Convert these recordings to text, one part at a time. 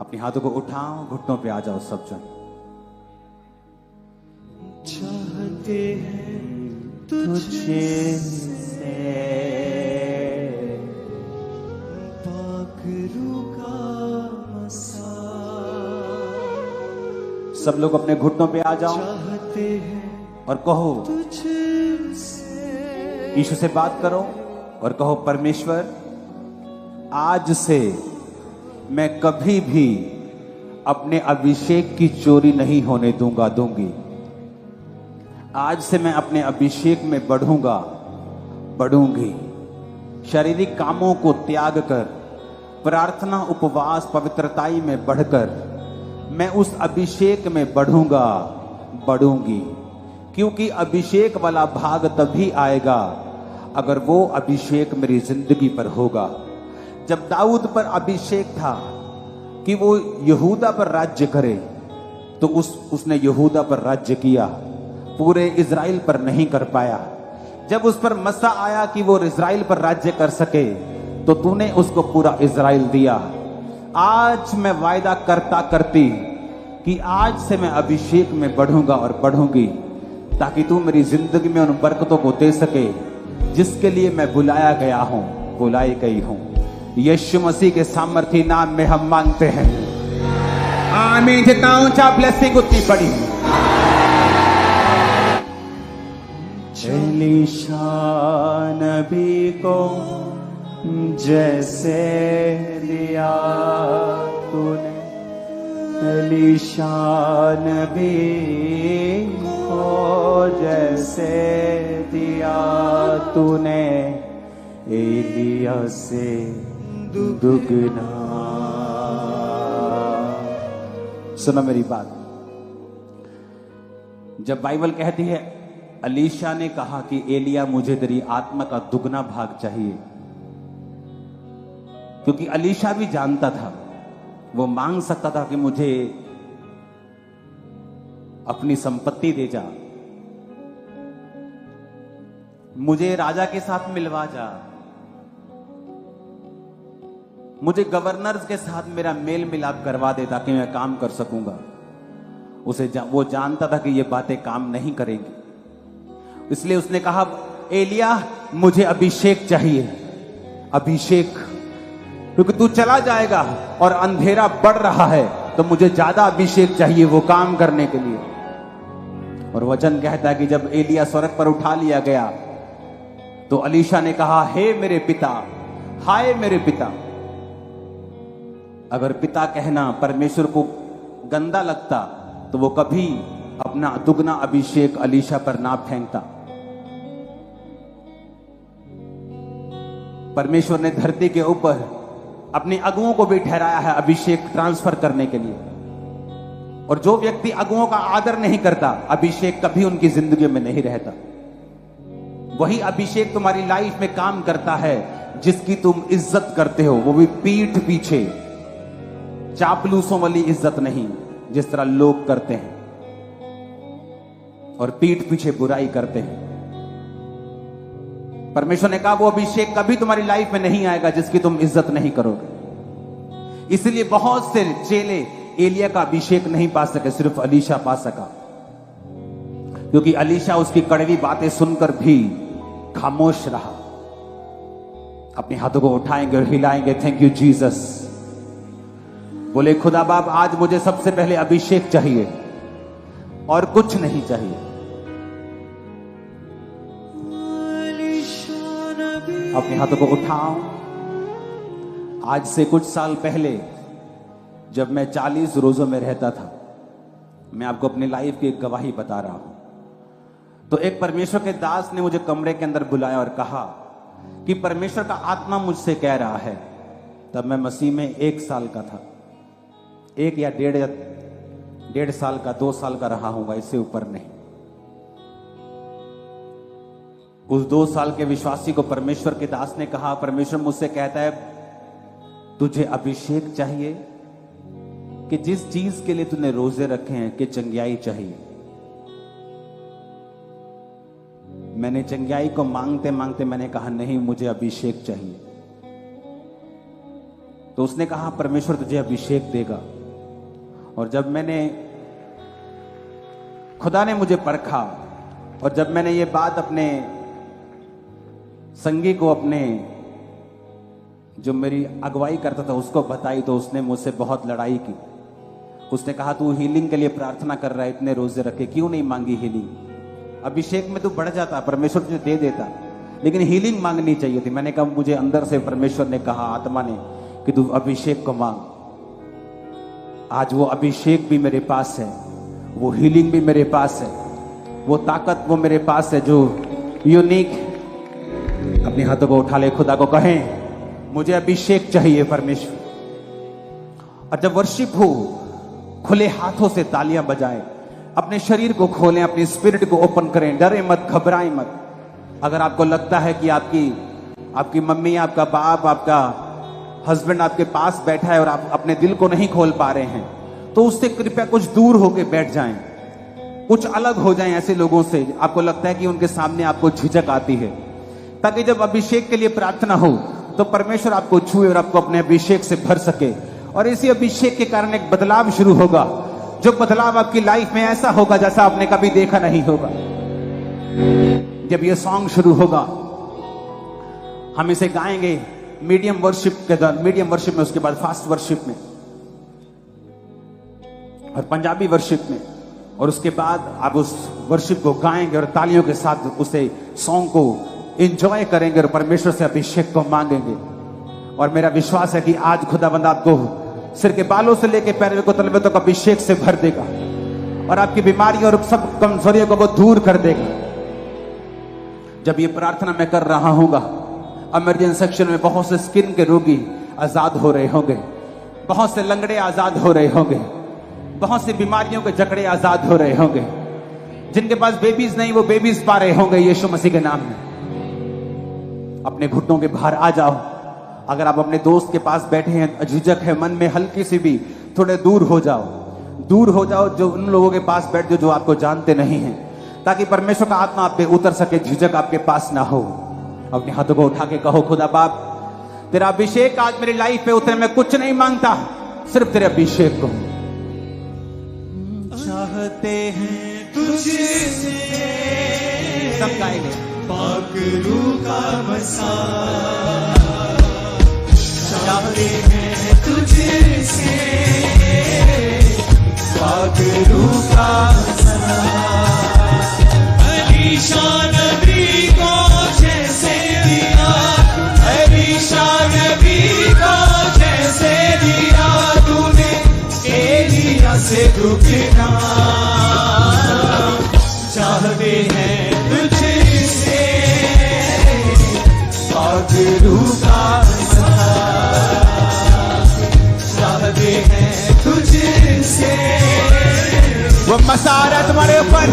अपने हाथों को उठाओ, घुटनों पे आ जाओ सब जन। चाहते हैं तुझसे पाखरू का मसा। सब लोग अपने घुटनों पे आ जाओ चाहते हैं और कहो, तुझसे यीशु से बात करो और कहो, परमेश्वर आज से मैं कभी भी अपने अभिषेक की चोरी नहीं होने दूंगी। आज से मैं अपने अभिषेक में बढ़ूंगी। शारीरिक कामों को त्याग कर, प्रार्थना, उपवास, पवित्रताई में बढ़कर मैं उस अभिषेक में बढ़ूंगी। क्योंकि अभिषेक वाला भाग तभी आएगा अगर वो अभिषेक मेरी जिंदगी पर होगा। जब दाऊद पर अभिषेक था कि वो यहूदा पर राज्य करे, तो उसने यहूदा पर राज्य किया, पूरे इज़राइल पर नहीं कर पाया। जब उस पर मसा आया कि वो इज़राइल पर राज्य कर सके, तो तूने उसको पूरा इज़राइल दिया। आज मैं वायदा करती कि आज से मैं अभिषेक में बढ़ूंगा और बढ़ूंगी, ताकि तू मेरी जिंदगी में उन बरकतों को दे सके जिसके लिए मैं बुलाई गई हूं। यीशु मसीह के सामर्थी नाम में हम मांगते हैं, आमीन। जितना ऊंचा ब्लेसिंग उतनी बड़ी। एलीशा नबी को जैसे दिया तूने, एलीशा नबी को जैसे दिया तूने, एलिया से दुगना। सुनो मेरी बात। जब बाइबल कहती है अलीशा ने कहा कि एलिया मुझे तेरी आत्मा का दुगना भाग चाहिए, क्योंकि अलीशा भी जानता था, वो मांग सकता था कि मुझे अपनी संपत्ति दे जा, मुझे राजा के साथ मिलवा जा, मुझे गवर्नर्स के साथ मेरा मेल मिलाप करवा दे ताकि मैं काम कर सकूंगा। वो जानता था कि ये बातें काम नहीं करेंगी, इसलिए उसने कहा, एलिया मुझे अभिषेक चाहिए, अभिषेक, क्योंकि तू चला जाएगा और अंधेरा बढ़ रहा है, तो मुझे ज्यादा अभिषेक चाहिए वो काम करने के लिए। और वचन कहता है कि जब एलिया स्वर्ग पर उठा लिया गया, तो अलीशा ने कहा, हे मेरे पिता, हाय मेरे पिता। अगर पिता कहना परमेश्वर को गंदा लगता, तो वो कभी अपना दुगना अभिषेक अलीशा पर ना फेंकता। परमेश्वर ने धरती के ऊपर अपने अगुओं को भी ठहराया है अभिषेक ट्रांसफर करने के लिए, और जो व्यक्ति अगुओं का आदर नहीं करता, अभिषेक कभी उनकी जिंदगी में नहीं रहता। वही अभिषेक तुम्हारी लाइफ में काम करता है जिसकी तुम इज्जत करते हो, वो भी पीठ पीछे, चापलूसों वाली इज्जत नहीं, जिस तरह लोग करते हैं और पीठ पीछे बुराई करते हैं। परमेश्वर ने कहा वो अभिषेक कभी तुम्हारी लाइफ में नहीं आएगा जिसकी तुम इज्जत नहीं करोगे। इसलिए बहुत से चेले एलिया का अभिषेक नहीं पा सके, सिर्फ अलीशा पा सका, क्योंकि अलीशा उसकी कड़वी बातें सुनकर भी खामोश रहा। अपने हाथों को उठाएंगे और हिलाएंगे, थैंक यू जीसस। बोले, खुदा बाप, आज मुझे सबसे पहले अभिषेक चाहिए और कुछ नहीं चाहिए। अपने हाथों को उठाओ। आज से कुछ साल पहले जब मैं 40 रोजों में रहता था, मैं आपको अपनी लाइफ की एक गवाही बता रहा हूं, तो एक परमेश्वर के दास ने मुझे कमरे के अंदर बुलाया और कहा कि परमेश्वर का आत्मा मुझसे कह रहा है। तब मैं मसीह में 1 साल का था, 1 या 1.5 साल का, 2 साल का रहा हूंगा, इससे ऊपर नहीं। उस 2 साल के विश्वासी को परमेश्वर के दास ने कहा, परमेश्वर मुझसे कहता है तुझे अभिषेक चाहिए कि जिस चीज के लिए तूने रोजे रखे हैं कि चंगियाई चाहिए। मैंने चंगियाई को मांगते मांगते मैंने कहा नहीं, मुझे अभिषेक चाहिए। तो उसने कहा परमेश्वर तुझे अभिषेक देगा। और जब खुदा ने मुझे परखा और जब मैंने ये बात अपने संगी को, अपने जो मेरी अगुवाई करता था उसको बताई, तो उसने मुझसे बहुत लड़ाई की। उसने कहा तू हीलिंग के लिए प्रार्थना कर रहा है, इतने रोजे रखे, क्यों नहीं मांगी हीलिंग? अभिषेक में तू बढ़ जाता, परमेश्वर तुझे दे देता, लेकिन हीलिंग मांगनी चाहिए थी। मैंने कहा मुझे अंदर से परमेश्वर ने कहा, आत्मा ने, कि तू अभिषेक को मांग। आज वो अभिषेक भी मेरे पास है, वो हीलिंग भी मेरे पास है, वो ताकत वो मेरे पास है जो यूनिक। अपने हाथों को उठा ले, खुदा को कहें मुझे अभिषेक चाहिए परमेश्वर। और जब वर्शिप हो, खुले हाथों से तालियां बजाएं, अपने शरीर को खोलें, अपनी स्पिरिट को ओपन करें, डरे मत, घबराएं मत। अगर आपको लगता है कि आपकी मम्मी, आपका बाप, आपका हस्बैंड आपके पास बैठा है और आप अपने दिल को नहीं खोल पा रहे हैं, तो उससे कृपया कुछ दूर होके बैठ जाएं, कुछ अलग हो जाएं ऐसे लोगों से। आपको लगता है कि उनके सामने आपको झिझक आती है, ताकि जब अभिषेक के लिए प्रार्थना हो तो परमेश्वर आपको छुए और आपको अपने अभिषेक से भर सके। और इसी अभिषेक के कारण एक बदलाव शुरू होगा, जो बदलाव आपकी लाइफ में ऐसा होगा जैसा आपने कभी देखा नहीं होगा। जब ये सॉन्ग शुरू होगा, हम इसे गाएंगे मीडियम वर्शिप के दौरान, मीडियम वर्शिप में, उसके बाद फास्ट वर्शिप में और पंजाबी वर्शिप में, और उसके बाद आप उस वर्शिप को गाएंगे और तालियों के साथ उसे सॉन्ग को एंजॉय करेंगे और परमेश्वर से अभिषेक को मांगेंगे। और मेरा विश्वास है कि आज खुदावंद आपको सिर के बालों से लेकर पैरों को तलवे तक अभिषेक से भर देगा और आपकी बीमारियों और सब कमजोरियों को वो दूर कर देगा। जब ये प्रार्थना मैं कर रहा हूंगा, इमरजेंसी सेक्शन में बहुत से स्किन के रोगी आजाद हो रहे होंगे, बहुत से लंगड़े आजाद हो रहे होंगे, बहुत सी बीमारियों के जकड़े आजाद हो रहे होंगे, जिनके पास बेबीज नहीं वो बेबीज पा रहे होंगे यीशु मसीह के नाम में। अपने घुटनों के बाहर आ जाओ। अगर आप अपने दोस्त के पास बैठे हैं, झिझक है मन में हल्की सी भी, थोड़े दूर हो जाओ, दूर हो जाओ, जो उन लोगों के पास बैठ जाओ जो आपको जानते नहीं हैं, ताकि परमेश्वर का आत्मा आप पे उतर सके, झिझक आपके पास ना हो। अपने हाथों को उठा के कहो, खुदा बाप तेरा अभिषेक आज मेरी लाइफ पे उतरे, मैं कुछ नहीं मांगता, सिर्फ तेरे अभिषेक को चाहते हैं तुझसे, सब गाएंगे। पाक रूह का बसा, चाहते हैं तुझसे, पाक रूह का बसा। अलीशा नबी को जैसे दिया, अलीशा नबी को जैसे दिया तूने, एलिया से रुकना। चाहते हैं तुझसे, पाक रूह का बसा। चाहते हैं तुझसे, वो मसारत तुम्हारे ऊपर,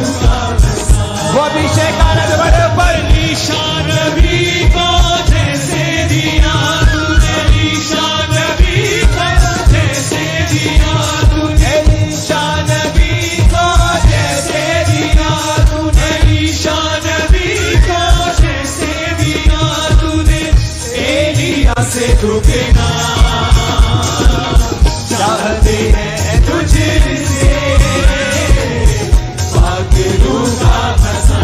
वो अभिषेक आ रहा है तुम्हारे ऊपर। अलीशा नबी को जैसे दिया तूने, अलीशा नबी को जैसे दिया तूने, अलीशा नबी को जैसे दिया तूने, अलीशा नबी को जैसे दिया तूने, एलिया से रुकना। चाहते हैं तुझसे, पाक रूह का बसा।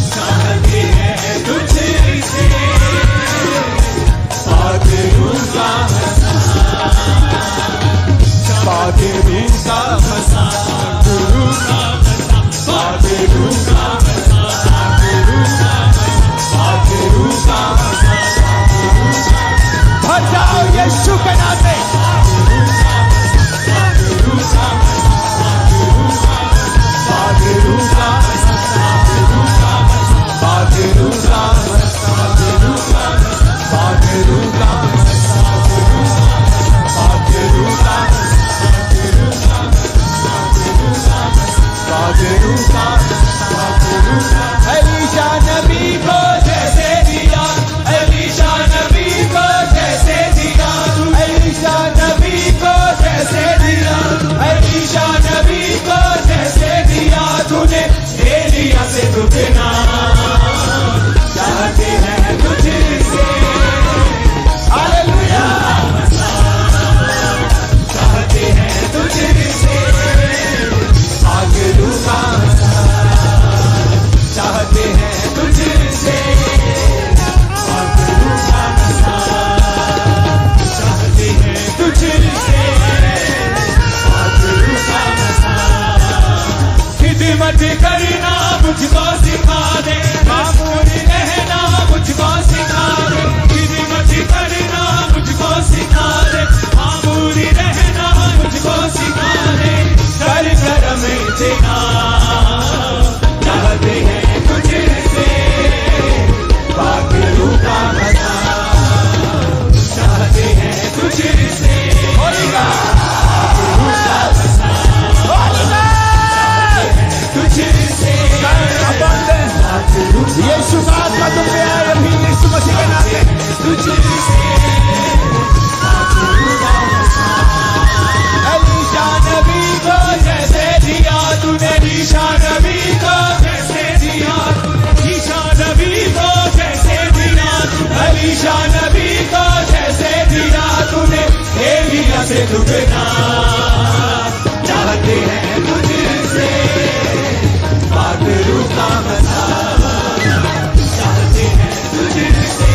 चाहते हैं तुझसे, पाक रूह का बसा, पाक रूह का बसा, रूह का बसा, पाक रूह का बसा, पाक रूह का बसा। भर जाओ यीशु के नाम से। अलीशा नबी को जैसे दिया, अलीशा नबी को जैसे दिया, से दुगना चाहते हैं तुझसे पागलू का मजा चाहते हैं तुझसे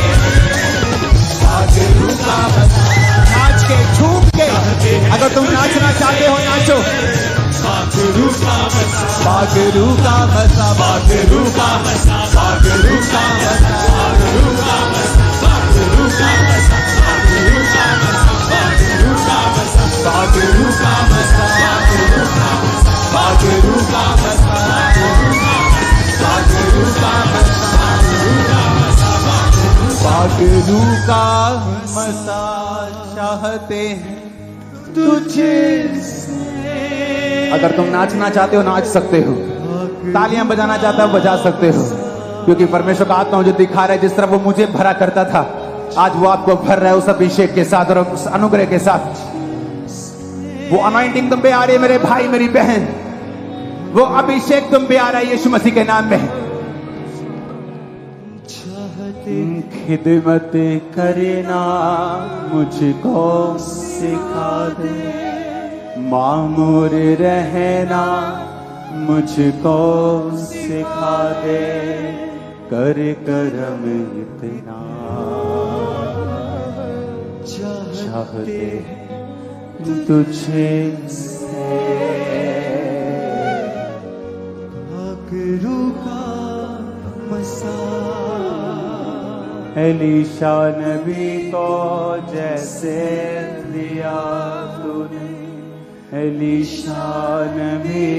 पागलू का मजा नाच के झूम के अगर तुम नाचना चाहते हो नाचो पागलू का मजा पागलू का मजा पागलू का मजा पागलू का मजा पागलू का मजा पागलू का मजा पागलू का मजा पागलू का मजा पागलू का मजा पागलू का मजा पागलू का मजा चाहते हैं तुझे। अगर तुम नाचना चाहते हो नाच सकते हो, तालियां बजाना चाहते हो बजा सकते हो, क्योंकि परमेश्वर का आत्मा मुझे दिखा रहा है जिस तरह वो मुझे भरा करता था आज वो आपको भर रहा है उस अभिषेक के साथ और उस अनुग्रह के साथ। वो अनॉइंटिंग तुम पे आ रही है मेरे भाई मेरी बहन, वो अभिषेक तुम पे आ रहा है यीशु मसीह के नाम में। खिदमत करना मुझको सिखा दे, मामूर रहना मुझको सिखा दे, कर करम इतना चाहते तुझे पागलू का मसा। एलीशा नबी को जैसे दिया तूने, एलीशा नबी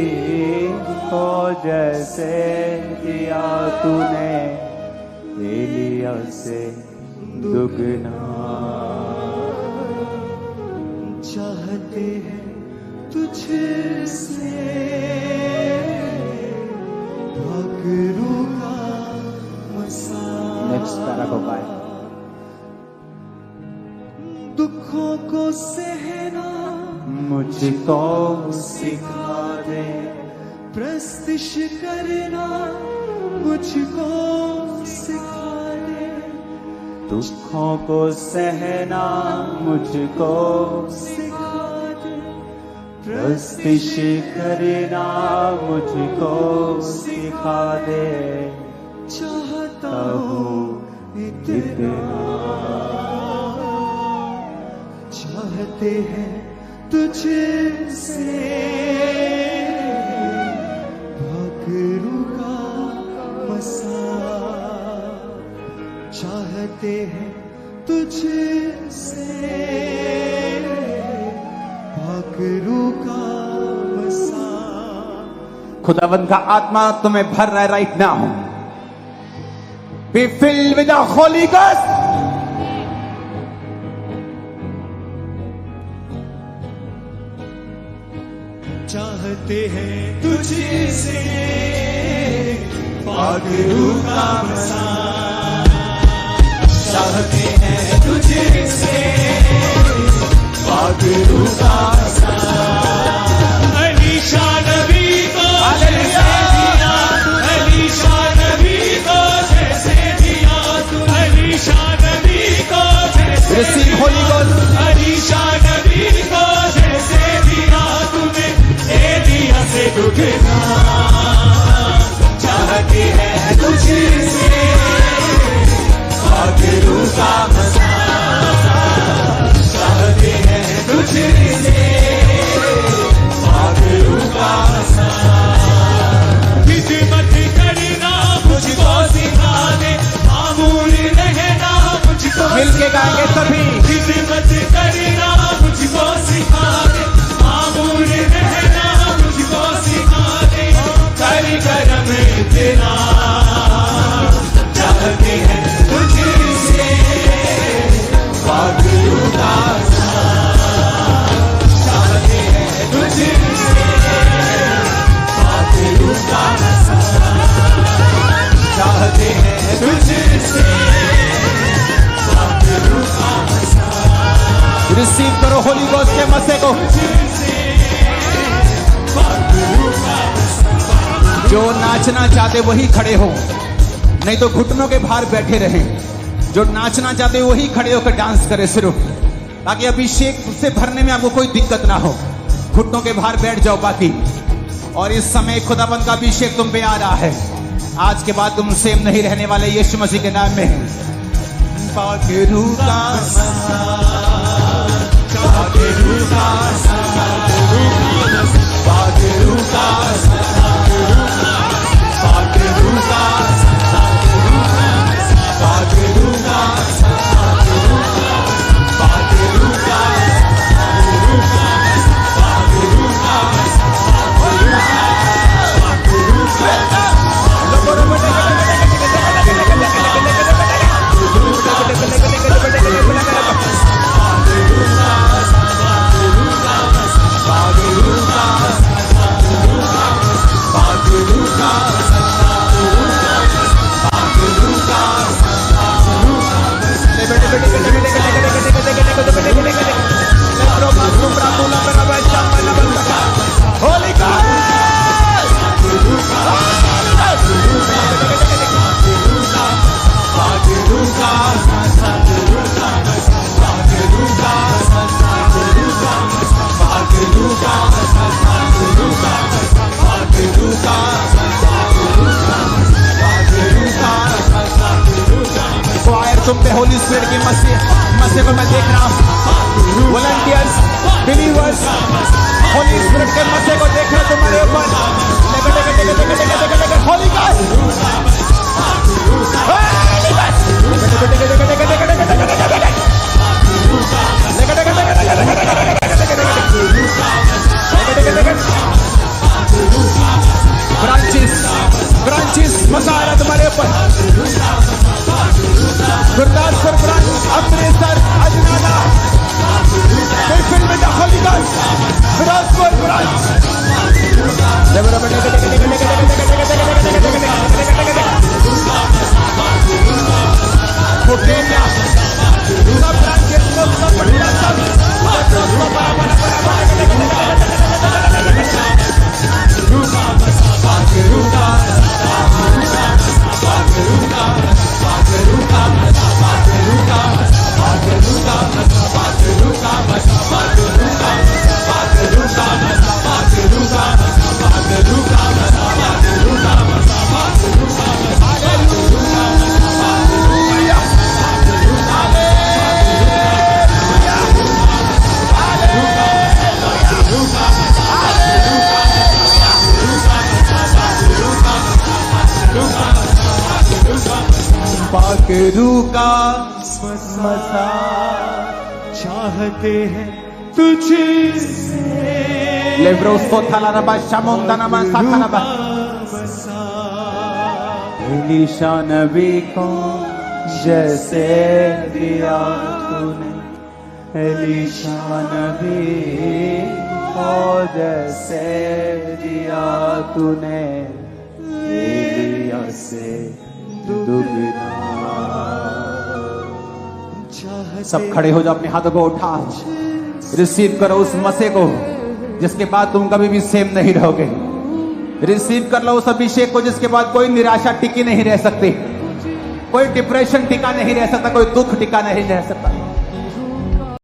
को जैसे दिया तूने, एलिया से दुगना चाहते हैं तुझसे पागलू का मसा। नेक्स्ट पैरा को पाए। दुखों को सहना मुझको सिखा दे, प्रस्तिश करना मुझको सिखा दे, दुखों को सहना मुझको सिखा दे, प्रस्तिश करना मुझको सिखा दे, चाहता हूँ इतना चाहते हैं तुझसे पागलू का मसा। चाहते हैं तुझसे पागलू का मसा। खुदावंद का आत्मा तुम्हें भर रहा है right now. Be filled with the Holy Ghost. चाहते हैं तुझसे पागलू का मसा। चाहते हैं तुझसे पागलू का मसा। एलीशा नबी को जैसे दिया, एलीशा नबी को जैसे दिया तू, एलीशा नबी को जैसे रिसीव होली गोस्ट। एलीशा नबी को जैसे दिया तूने, एलिया से दुगना चाहते हैं तुझसे पागलू का मसा। चाहते हैं तुझसे पागलू का मसा। खिदमत करना मुझको सिखा दे, मामूल रहना मुझको मिलके गाएंगे सभी। खिदमत करना मुझको सिखा दे, मामूल रहना मुझको सिखा दे, कर करम इतना चाहते हैं तुझसे पागलू का मसा। चाहते हैं तुझसे पागलू का मसा। चाहते हैं तुझसे पागलू का मसा। रिसीव करो होली गोस्ट के मसे को। जो नाचना चाहते वही खड़े हो, नहीं तो घुटनों के भार बैठे रहें। जो नाचना चाहते वही खड़े होकर डांस करे सिर्फ। ताकि अभिषेक से भरने में आपको कोई दिक्कत ना हो। घुटनों के बाहर बैठ जाओ बाकी। और इस समय खुदाबंद का अभिषेक तुम पे आ रहा है। आज के बाद तुम सेम नहीं रहने वाले, यीशु मसीह के नाम में। पागरू का पागरू का पागरू का पागरू का पागरू का तुम पे होली स्पिरिट की मस्से को मैं देख रहा हूँ। वॉलंटियर्स, बिलीवर्स, होली स्पिरिट के मस्से को देख रहा तुम्हारे ऊपर। होली ब्रांचेस मजा आ रहा तुम्हारे ऊपर। गुरदासपुर ब्रांच, अमृतसर, अजनाला, बिल्कुल में होली गॉस्ट, फिरोजपुर ब्रांच, कोटेलिया, सब ब्रांचेस को सब बढ़िया पागरू का मजा चाहते हैं तुझसे। लेब्रोस्तो थालारबा शामोंतानामा साखानाबा एलीशा नबी को जैसे दिया तूने, एलीशा नबी को जैसे दिया तूने, एलिया से दुगना। सब खड़े हो जाओ, अपने हाथों को उठा, रिसीव करो उस मसे को जिसके बाद तुम कभी भी सेम नहीं रहोगे। रिसीव कर लो उस अभिषेक को जिसके बाद कोई निराशा टिकी नहीं रह सकती, कोई डिप्रेशन टिका नहीं रह सकता, कोई दुख टिका नहीं रह सकता।